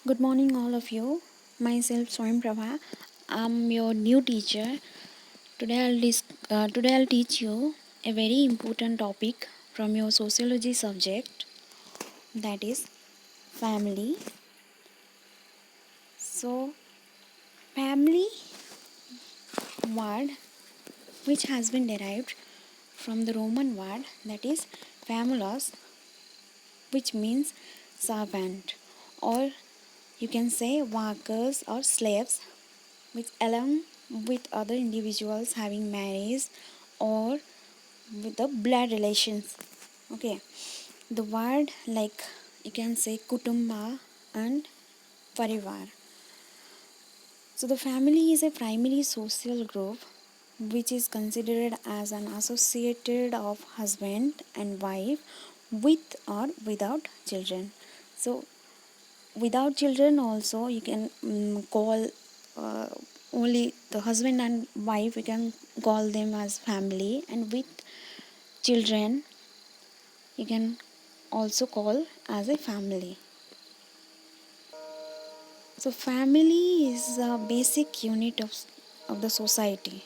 Good morning, all of you. Myself, Swayam Prabha. I'm your new teacher. Today I'll teach you a very important topic from your sociology subject, that is family. So, family word, which has been derived from the Roman word, that is famulus, which means servant, or you can say workers or slaves, which along with other individuals having marriage or with the blood relations. Okay, the word like you can say kutumba and parivar. So the family is a primary social group which is considered as an associated of husband and wife with or without children. So without children also you can call uh, only the husband and wife, we can call them as family, and with children you can also call as a family. So family is a basic unit of the society.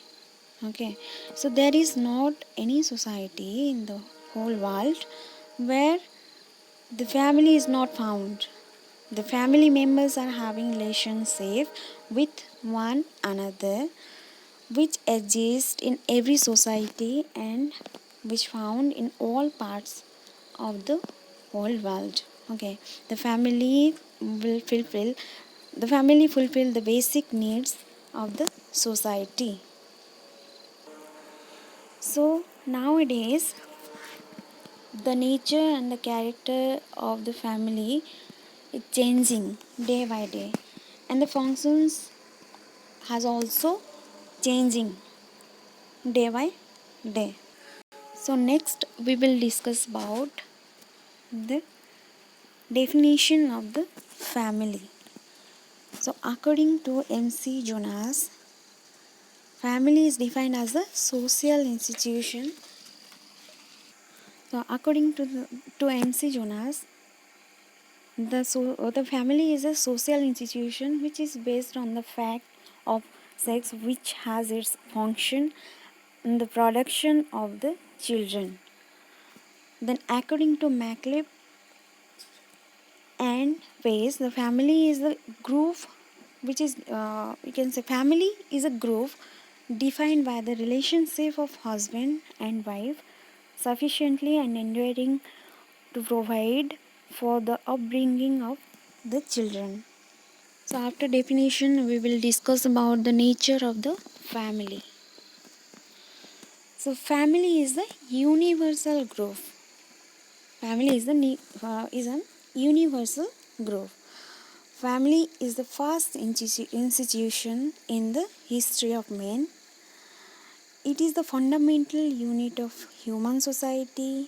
Okay, so there is not any society in the whole world where the family is not found. The family members are having relationship with one another, which exist in every society and which found in all parts of the whole world. Okay, the family will fulfill the basic needs of the society. So nowadays the nature and the character of the family is changing day by day, and the functions has also changing day by day. So next we will discuss about the definition of the family. So according to MC Jonas, family is defined as a social institution. So according to MC Jonas, the family is a social institution which is based on the fact of sex, which has its function in the production of the children. Then according to Macleb and Pace, the family is a group which is you can say family is a group defined by the relationship of husband and wife sufficiently and enduring to provide for the upbringing of the children. So after definition we will discuss about the nature of the family. So family is the universal group. Family is an universal group. Family is the first institution in the history of man. It is the fundamental unit of human society.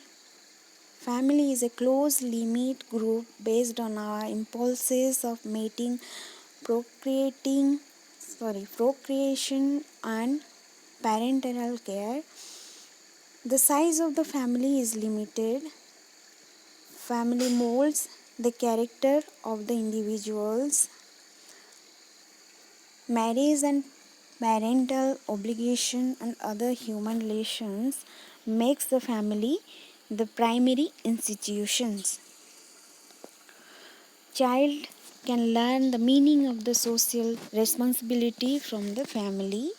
Family is a close limit group based on our impulses of mating, procreation and parental care. The size of the family is limited. Family molds the character of the individuals. Marriage and parental obligation and other human relations makes the family the primary institutions. Child can learn the meaning of the social responsibility from the family.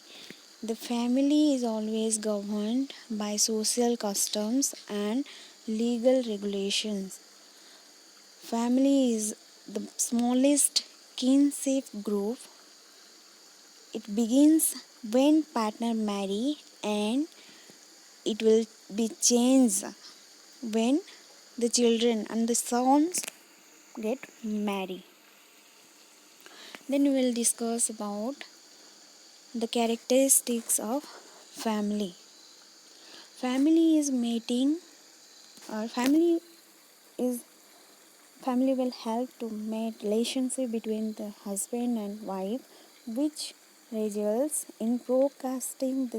The family is always governed by social customs and legal regulations. Family is the smallest kinship group. It begins when partner marry, and it will be changed when the children and the sons get married. Then we will discuss about the characteristics of family. Family is mating, or is family will help to make relationship between the husband and wife, which results in procreating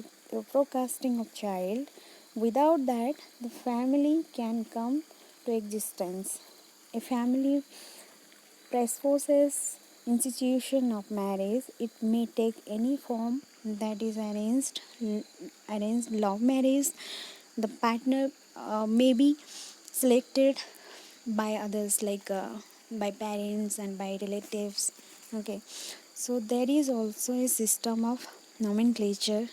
of child. Without that, the family can come to existence. A family presupposes institution of marriage. It may take any form, that is arranged love marriage. The partner may be selected by others, like by parents and by relatives. Okay, so there is also a system of nomenclature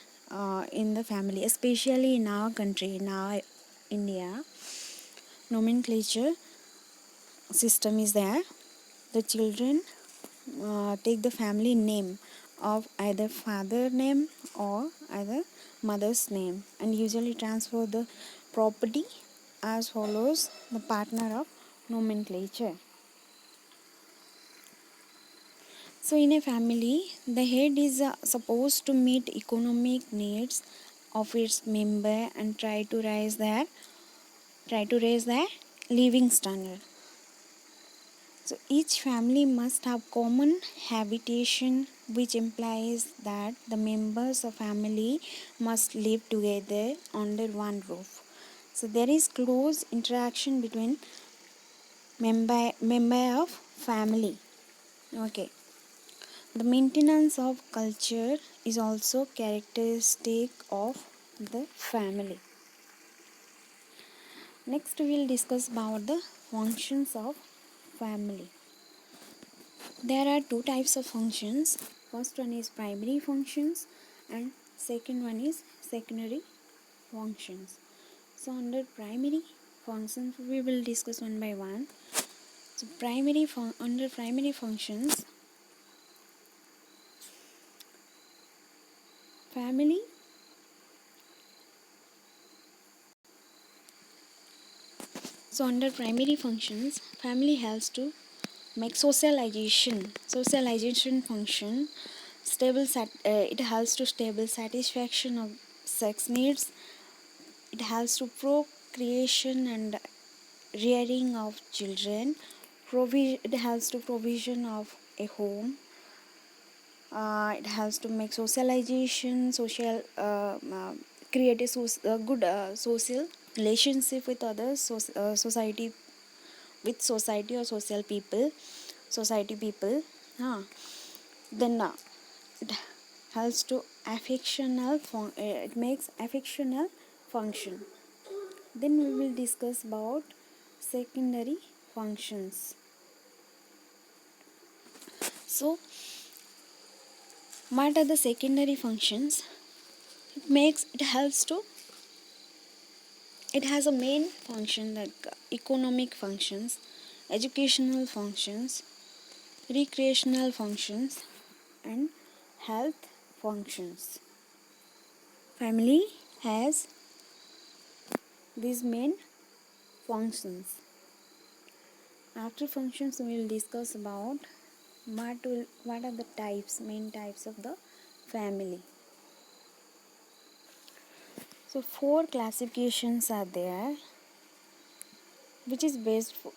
in the family, especially in our country, in our India. Nomenclature system is there. The children take the family name of either father name or either mother's name, and usually transfer the property as follows: the partner of nomenclature. So in a family, the head is supposed to meet economic needs of its member and try to raise their living standard. So each family must have common habitation, which implies that the members of family must live together under one roof. So there is close interaction between member of family. Okay. The maintenance of culture is also characteristic of the family. Next we will discuss about the functions of family. There are two types of functions. First one is primary functions and second one is secondary functions. So under primary functions we will discuss one by one. So under primary functions, family under primary functions, family helps to make socialization function stable. It helps to stable satisfaction of sex needs. It helps to procreation and rearing of children. It helps to provision of a home. It helps to make socialization, create a good social relationship with others, society, with society or society people. Then it helps to it makes affectional function. Then we will discuss about secondary functions. So what are the secondary functions? It has a main function like economic functions, educational functions, recreational functions, and health functions. Family has these main functions. After functions, we will discuss about what are the main types of the family. So 4 classifications are there, which is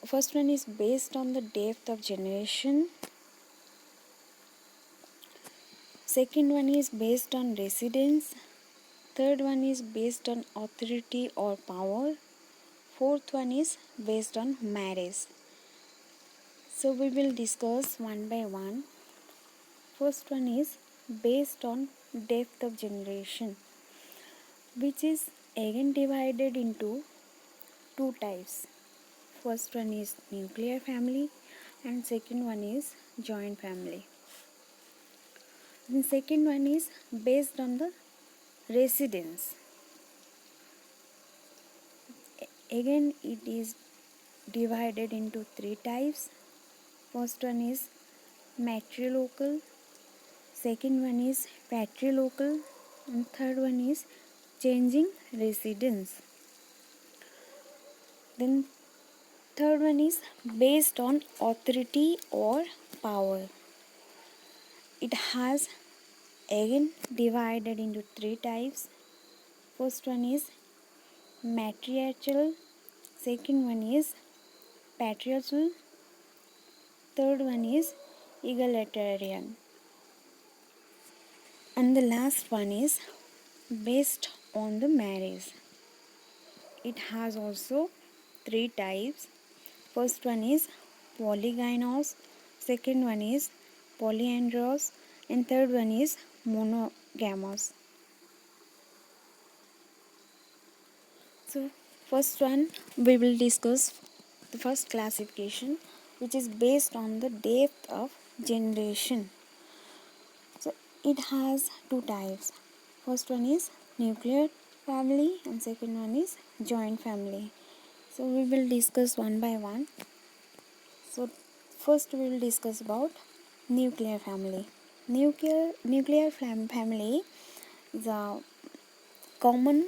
first one is based on the depth of generation. Second one is based on residence. Third one is based on authority or power. Fourth one is based on marriage. So we will discuss one by one. First one is based on depth of generation, which is again divided into 2 types. First one is nuclear family and second one is joint family. The second one is based on the residence. Again it is divided into 3 types. First one is matrilocal, second one is patrilocal, and third one is changing residence. Then third one is based on authority or power. It has again divided into 3 types. First one is matriarchal, second one is patriarchal, third one is egalitarian, and the last one is based on the marriage. It has also 3 types. First one is polygynous, second one is polyandrous, and third one is monogamous. So first one we will discuss the first classification, which is based on the depth of generation. So it has two types. First one is nuclear family and second one is joint family. So we will discuss one by one. So first we will discuss about nuclear family. Family is a common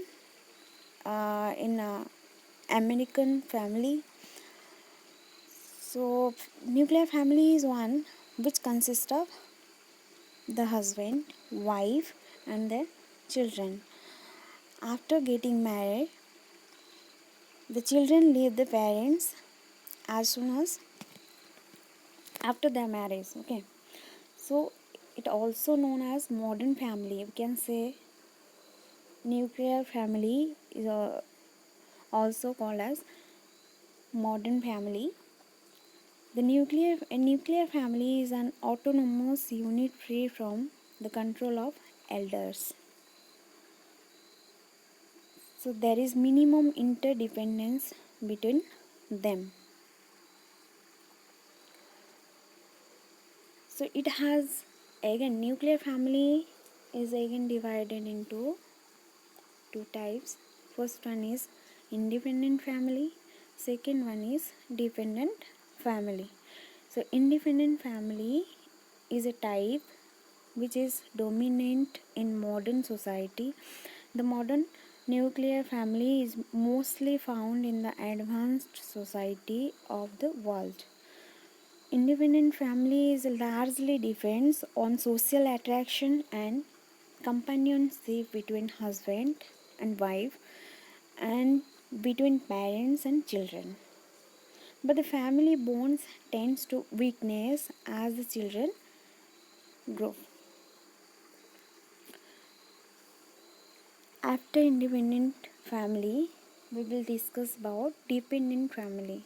in American family. So nuclear family is one which consists of the husband, wife, and their children. After getting married, the children leave the parents as soon as after their marriage. Okay, so it also known as modern family. We can say nuclear family is also called as modern family. A nuclear family is an autonomous unit free from the control of elders. So there is minimum interdependence between them. So it has, again, nuclear family is again divided into two types. First one is independent family, second one is dependent family. So independent family is a type which is dominant in modern society. The modern nuclear family is mostly found in the advanced society of the world. Independent family is largely depends on social attraction and companionship between husband and wife and between parents and children. But the family bonds tends to weakness as the children grow. After independent family, we will discuss about dependent family.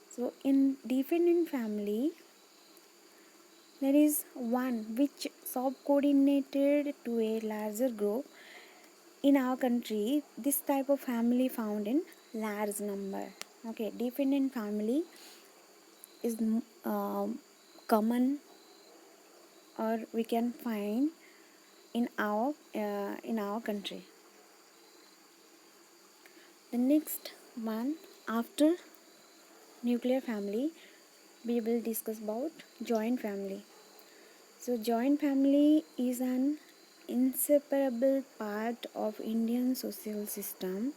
So in dependent family, there is one which subordinated to a larger group. In our country, this type of family found in large number. Okay, dependent family is common, or we can find in our country. The next one, after nuclear family, we will discuss about joint family. So joint family is an inseparable part of Indian social system.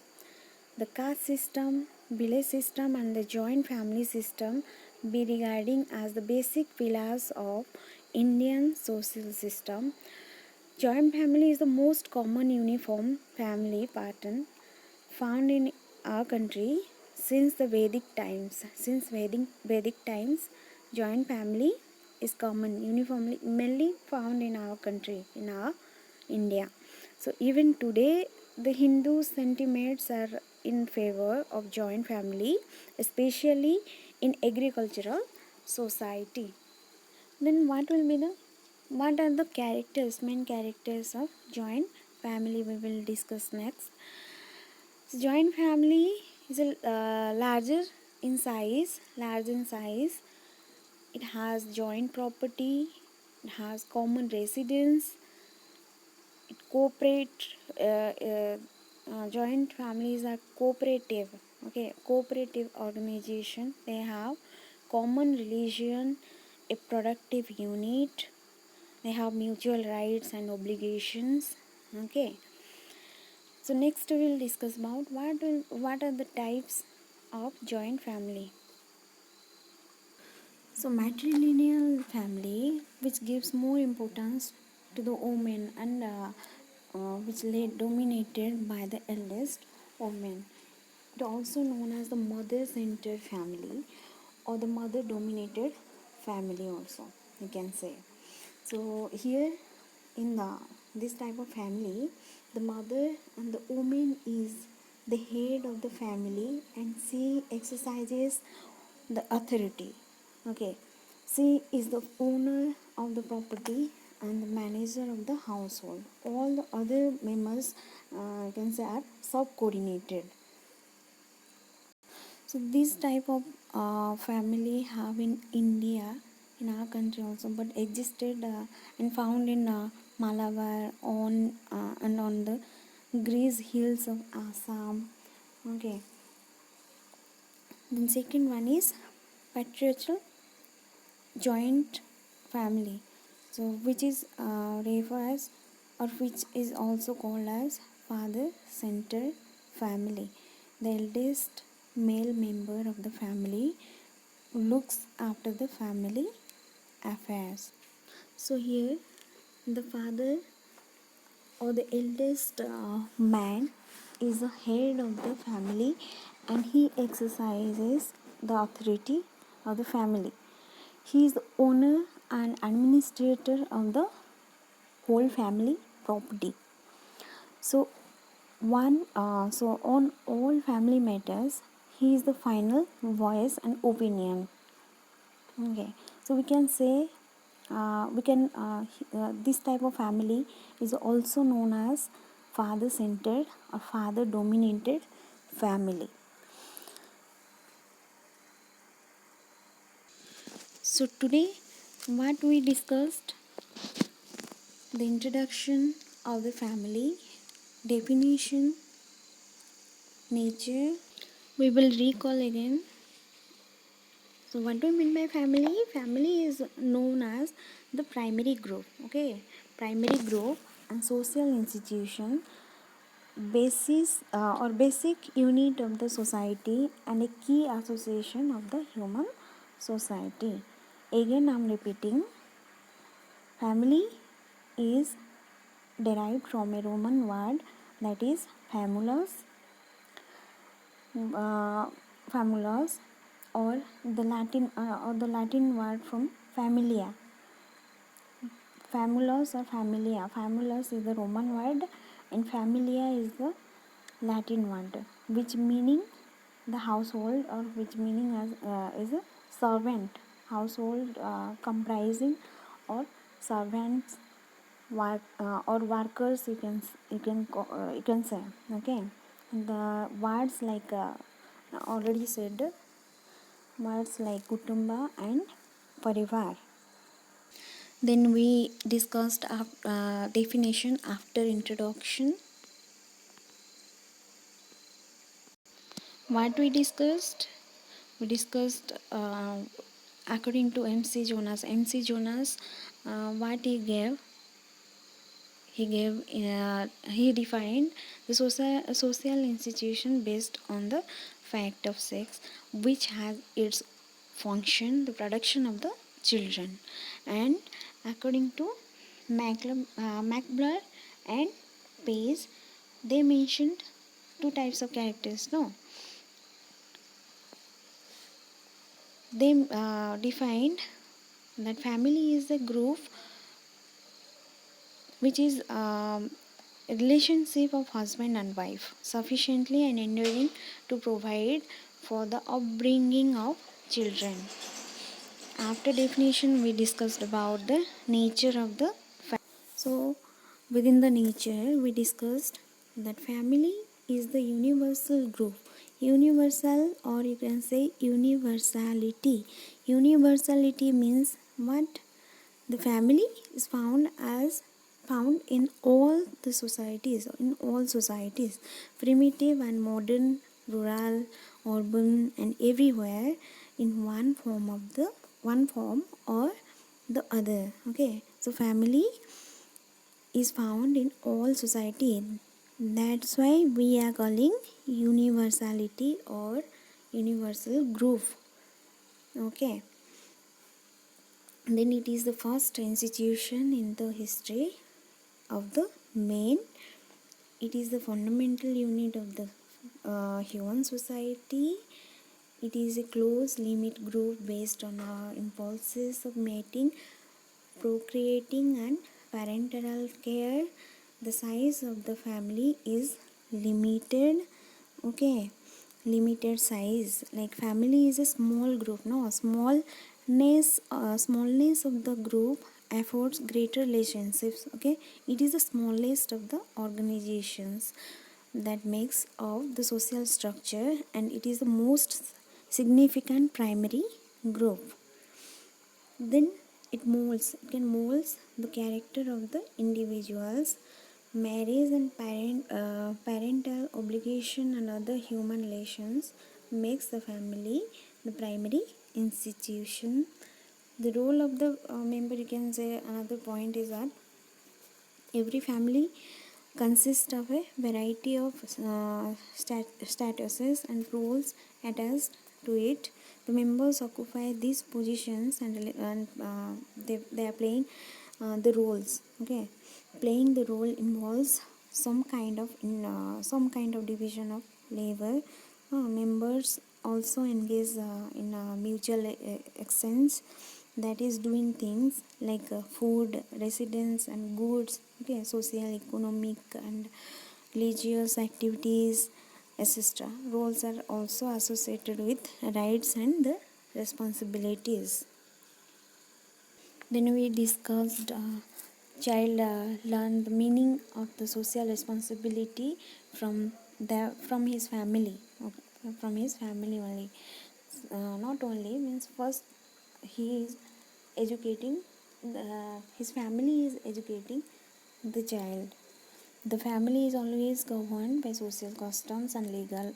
The caste system, village system, and the joint family system be regarding as the basic pillars of Indian social system. Joint family is the most common uniform family pattern found in our country since the Vedic times. Since Vedic times, joint family is common, uniformly, mainly found in our country, in our India. So even today, the Hindu sentiments are in favor of joint family, especially in agricultural society. Then what are the main characters of joint family we will discuss next. So joint family is a large in size. It has joint property, it has common residence, it cooperate. Joint families are cooperative. Okay, cooperative organization. They have common religion, a productive unit. They have mutual rights and obligations. Okay. So next we will discuss about what are the types of joint family. So matrilineal family, which gives more importance to the woman and which lay dominated by the eldest woman. It also known as the mother-centered family or the mother-dominated family also, you can say. So here in this type of family, the mother and the woman is the head of the family and she exercises the authority. Okay, She is the owner of the property and the manager of the household. All the other members, you can say, are subordinated. So this type of family have in India, in our country also, but existed and found in Malabar on and on the Greece hills of Assam. Okay. Then second one is patriarchal joint family, so which is referred as, or which is also called as father centered family. The eldest male member of the family looks after the family affairs. So here the father or the eldest man is the head of the family, and he exercises the authority of the family. He is the owner and administrator of the whole family property. So on all family matters, he is the final voice and opinion. Okay, so we can say this type of family is also known as father centered or father dominated family. So today what we discussed, the introduction of the family, definition, nature. We will recall again. So what do we mean by family? Family is known as the primary group. Okay, primary group and social institution, basis or basic unit of the society and a key association of the human society. Again I am repeating, family is derived from a Roman word, that is uh, famulus, or the Latin word from familia. Famulus or familia. Famulus is the Roman word and familia is the Latin word, which meaning the household, or which meaning as is a servant. Household comprising or servants, or workers, you can say. Okay, the words like already said, words like kutumba and parivar. Then we discussed definition after introduction. What we discussed? We discussed according to MC Jonas. MC Jonas, what he defined the social institution based on the fact of sex, which has its function the production of the children. And according to Macbler and Page, they mentioned two types of characters. No, they defined that family is a group which is a relationship of husband and wife sufficiently and enduring to provide for the upbringing of children. After definition, we discussed about the nature of the family. So within the nature, we discussed that family is the universal group. Universal, or you can say universality. Universality means what? The family is found in all the societies, primitive and modern, rural, urban, and everywhere, in one form or the other. Okay, so family is found in all society. That's why we are calling universality or universal group. Okay, then it is the first institution in the history of the main. It is the fundamental unit of the human society. It is a close limit group based on our impulses of mating, procreating, and parental care. The size of the family is limited. Okay, limited size. Like family is a small group, no, small Smallness of the group affords greater relationships. Okay, it is the smallest of the organizations that makes of the social structure, and it is the most significant primary group. Then it can molds the character of the individuals. Marriage and parental obligation and other human relations makes the family the primary institution. The role of the member, you can say another point is that every family consists of a variety of statuses and roles attached to it. The members occupy these positions, and they are playing the roles. Okay, playing the role involves some kind of division of labor. Members also engage in mutual exchange, that is doing things like food, residence and goods. Okay, social, economic and religious activities, etc. Roles are also associated with rights and the responsibilities. Then we discussed child learn the meaning of the social responsibility from his family. Okay, from his family only. Not only means first he is educating his family is educating the child. The family is always governed by social customs and legal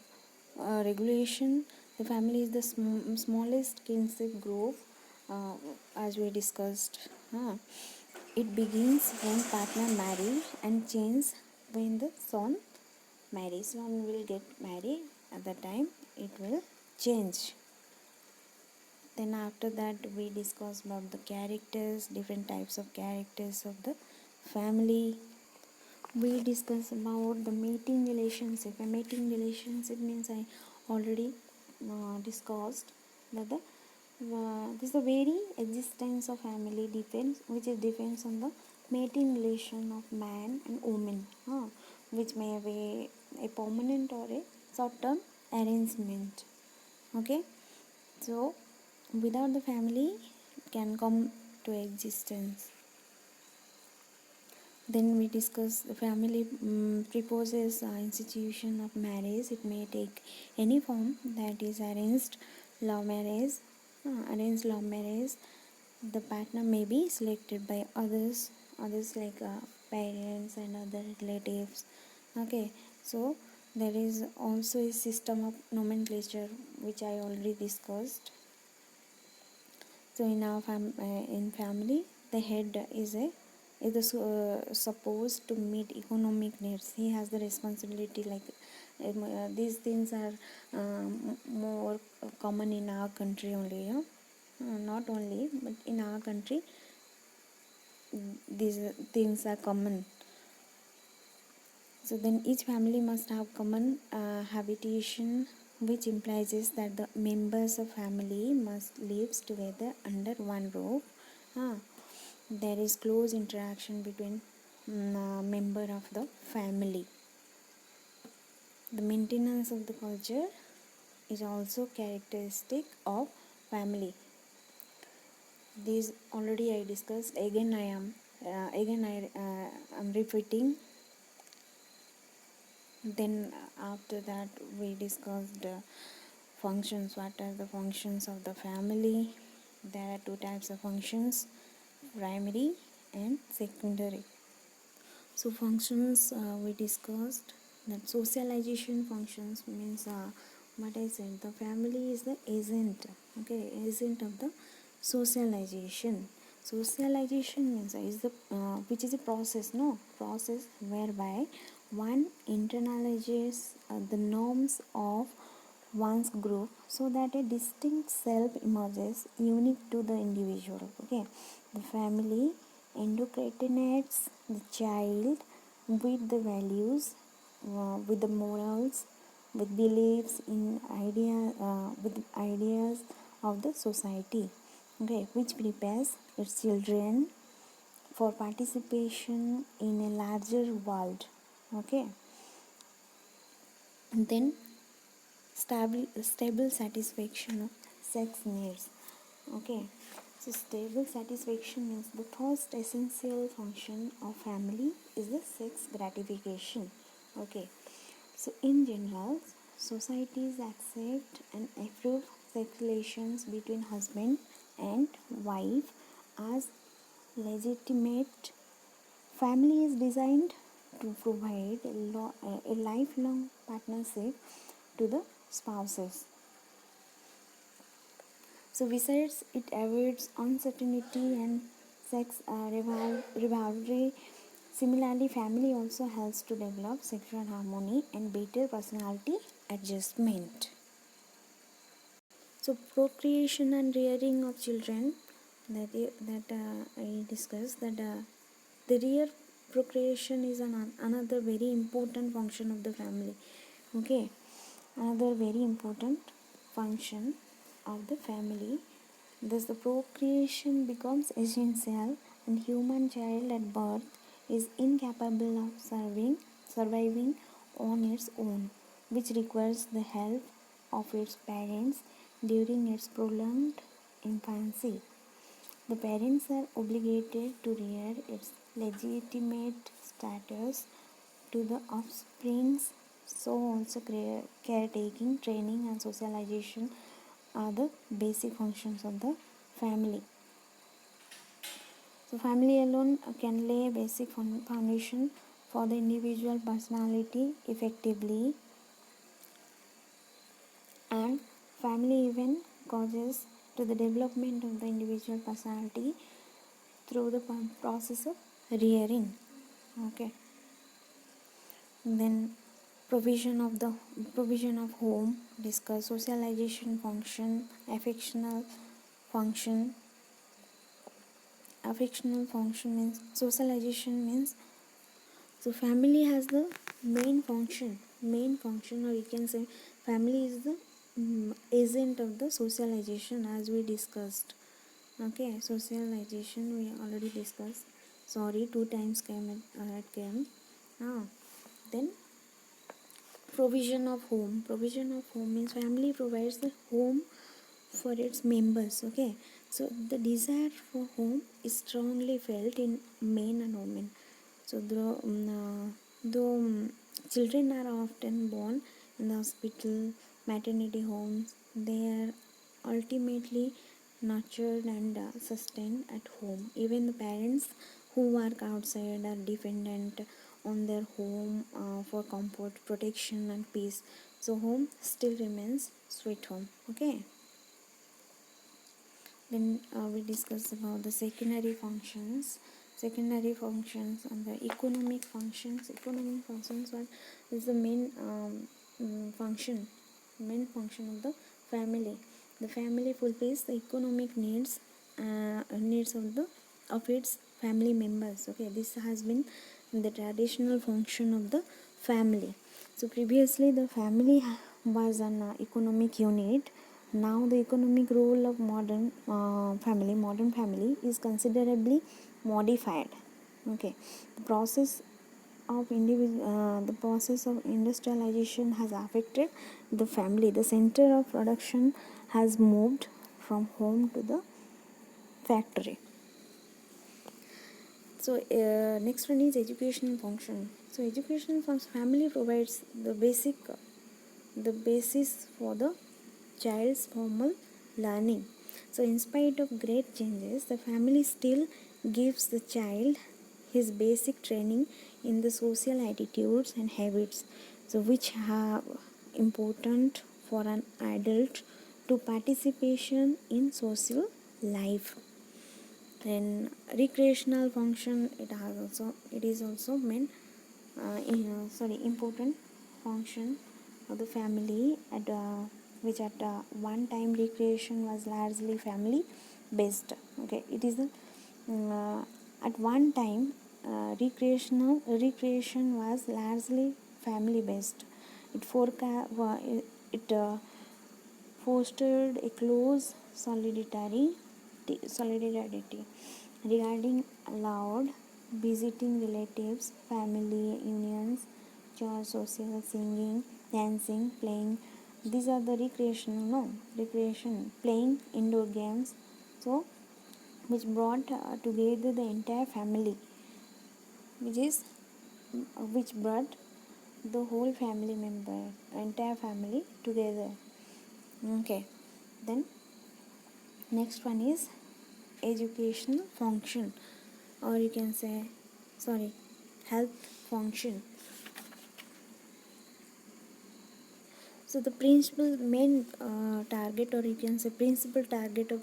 regulation. The family is the smallest kinship group, uh, as we discussed. It begins when partner marry and changes when the son marries. Son will get married at the time it will change. Then after that we discuss about the characters, different types of characters of the family. We discuss about the mating relationship. A mating relationship means I already discussed that this the very existence of family depends, which is depends on the mating relation of man and woman, which may be a permanent or a short-term arrangement. Okay, so without the family can come to existence. Then we discuss the family proposes institution of marriage. It may take any form, that is arranged love marriage. Arranged love marriage, the partner may be selected by others like parents and other relatives. Okay, so there is also a system of nomenclature which I already discussed. So in our in family, the head supposed to meet economic needs. He has the responsibility, like these things are more common in our country only. Not only, but in our country, these things are common. So then each family must have common habitation, which implies is that the members of family must live together under one roof. There is close interaction between member of the family. The maintenance of the culture is also characteristic of family. These already I discussed. Again I am repeating. Then after that we discussed functions. What are the functions of the family? There are two types of functions, primary and secondary. So functions, we discussed that socialization functions means what I said, the family is the agent. Okay, agent of the socialization. Socialization means is the which is a process whereby one internalizes the norms of one's group so that a distinct self emerges unique to the individual. Okay, the family indoctrinates the child with the values, with the morals, with beliefs in with ideas of the society. Okay, which prepares its children for participation in a larger world. Okay, and then stable satisfaction of sex needs. Okay, so stable satisfaction means the first essential function of family is the sex gratification. Okay, so in general, societies accept and approve sex relations between husband and wife as legitimate. Family is designed to provide a lifelong partnership to the spouses. So besides, it avoids uncertainty and sex rivalry. Similarly, family also helps to develop sexual harmony and better personality adjustment. So procreation and rearing of children, I discussed that the rear procreation is another very important function of the family. Okay, another very important function of the family. Thus, the procreation becomes essential, and human child at birth is incapable of surviving on its own, which requires the help of its parents during its prolonged infancy. The parents are obligated to rear its legitimate status to the offsprings, so also caretaking, training, and socialization are the basic functions of the family. So family alone can lay a basic foundation for the individual personality effectively, and family even causes to the development of the individual personality through the process of rearing. Okay, then provision of home, discuss socialization function, function. Affectional function means socialization means, so family has the main function, or you can say family is the agent of the socialization, as we discussed. Okay, socialization we already discussed. Sorry, two times came. Then provision of home means family provides the home for its members. Okay, so the desire for home is strongly felt in men and women. So though children are often born in the hospital, maternity homes, they are ultimately nurtured and sustained at home. Even the parents who work outside are dependent on their home for comfort, protection, and peace. So home still remains sweet home. Okay. Then we discuss about the secondary functions. Secondary functions and the economic functions. Economic functions, what is the main function of the family? The family fulfills the economic needs of its family members. Okay, this has been the traditional function of the family. So previously the family was an economic unit. Now the economic role of modern family is considerably modified. Okay, the process of industrialization has affected the family. The center of production has moved from home to the factory. So next one is educational function. So educational function, family provides the basis for the child's formal learning. So in spite of great changes, the family still gives the child his basic training in the social attitudes and habits, so which are important for an adult to participation in social life. Then recreational function, it is also important function of the family at which at one time recreation was largely family based. Okay, it is at one time recreation was largely family based. It fostered a close solidarity regarding allowed visiting relatives, family unions, church, social, singing, dancing, playing. These are the recreation, playing indoor games, So which brought together the entire family, which brought the whole family member, entire family together. Okay, then next one is educational function, or you can say, sorry, health function. So the principal main target, or you can say principal target of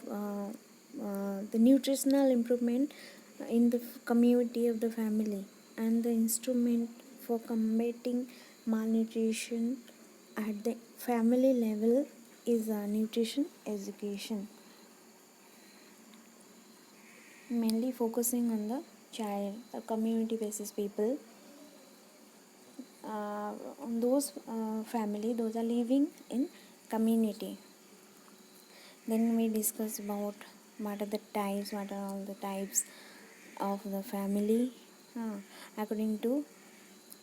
the nutritional improvement in the community of the family, and the instrument for combating malnutrition at the family level is nutrition education, mainly focusing on the child, community basis people, on those family those are living in community. Then we discuss about what are all the types of the family, according to,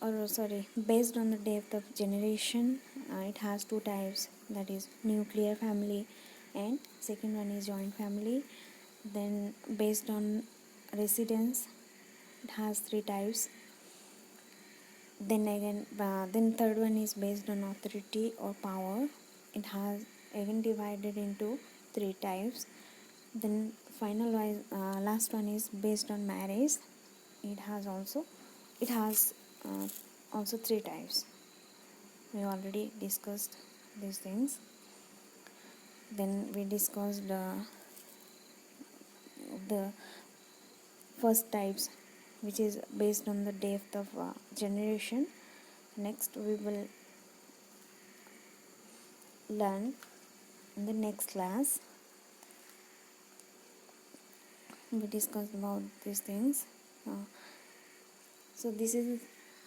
or sorry, based on the depth of generation. It has two types, that is nuclear family, and second one is joint family. Then based on residence, it has three types. Then again, then third one is based on authority or power. It has again divided into three types. Then last one is based on marriage. It has also three types. We already discussed these things. Then we discussed the first types, which is based on the depth of generation. Next we will learn in the next class. We discussed about these things. So this is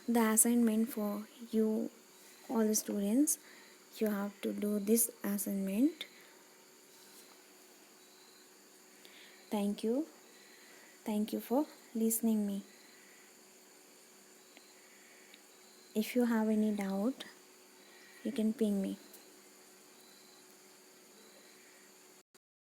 the assignment for you, all the students. You have to do this assignment. Thank you for listening me. If you have any doubt, you can ping me.